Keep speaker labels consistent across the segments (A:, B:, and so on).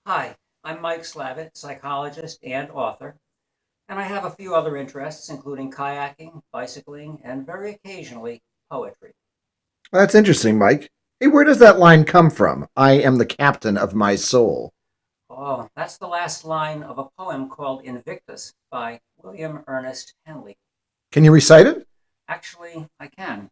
A: Hi, I'm Mike Slavit, psychologist and author, and I have a few other interests, including kayaking, bicycling, and very occasionally poetry.
B: That's interesting, Mike. Hey, where does that line come from? I am the captain of my soul.
A: Oh, that's the last line of a poem called Invictus by William Ernest Henley.
B: Can you recite it?
A: Actually, I can.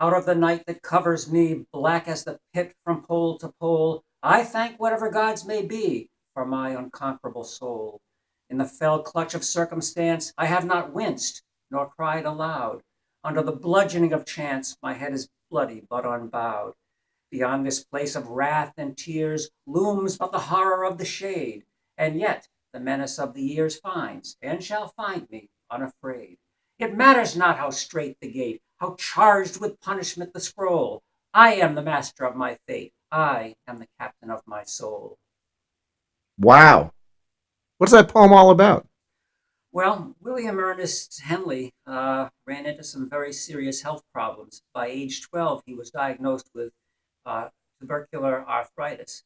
A: Out of the night that covers me, black as the pit from pole to pole, I thank whatever gods may be for my unconquerable soul. In the fell clutch of circumstance, I have not winced nor cried aloud. Under the bludgeoning of chance, my head is bloody but unbowed. Beyond this place of wrath and tears looms but the horror of the shade, and yet the menace of the years finds and shall find me unafraid. It matters not how strait the gate, how charged with punishment the scroll. I am the master of my fate. I am the captain of my soul.
B: Wow. What's that poem all about?
A: Well, William Ernest Henley ran into some very serious health problems. By age 12, he was diagnosed with uh, tubercular arthritis.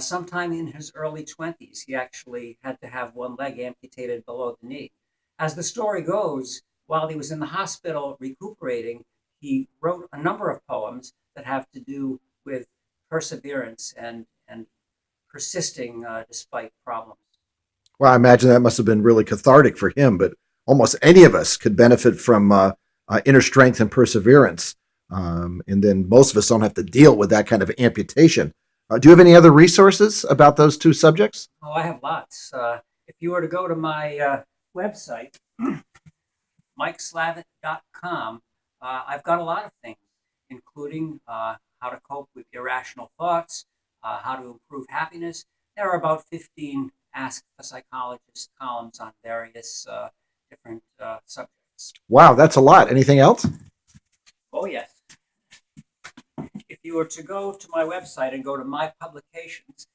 A: Sometime in his early 20s, he actually had to have one leg amputated below the knee. As the story goes, while he was in the hospital recuperating, he wrote a number of poems that have to do with perseverance and persisting despite problems.
B: Well, I imagine that must have been really cathartic for him, but almost any of us could benefit from inner strength and perseverance. And then most of us don't have to deal with that kind of amputation. Do you have any other resources about those two subjects?
A: Oh, I have lots. If you were to go to my website, mikeslavit.com, I've got a lot of things, including how to cope with irrational thoughts, how to improve happiness. There are about 15 Ask a Psychologist columns on various different subjects.
B: Wow, that's a lot. Anything else?
A: Oh, yes. If you were to go to my website and go to my publications,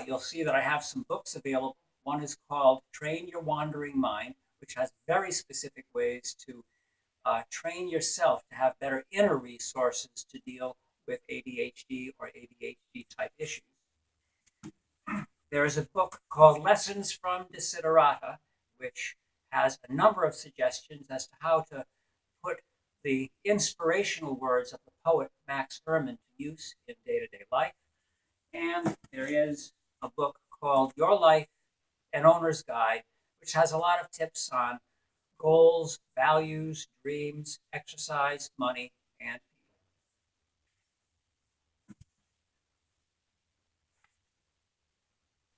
A: you'll see that I have some books available. One is called Train Your Wandering Mind, which has very specific ways to train yourself to have better inner resources to deal with ADHD or ADHD type issues. There is a book called Lessons from Desiderata, which has a number of suggestions as to how to put the inspirational words of the poet Max Ehrmann to use in day to day life. And there is a book called Your Life, An Owner's Guide, which has a lot of tips on goals, values, dreams, exercise, money, and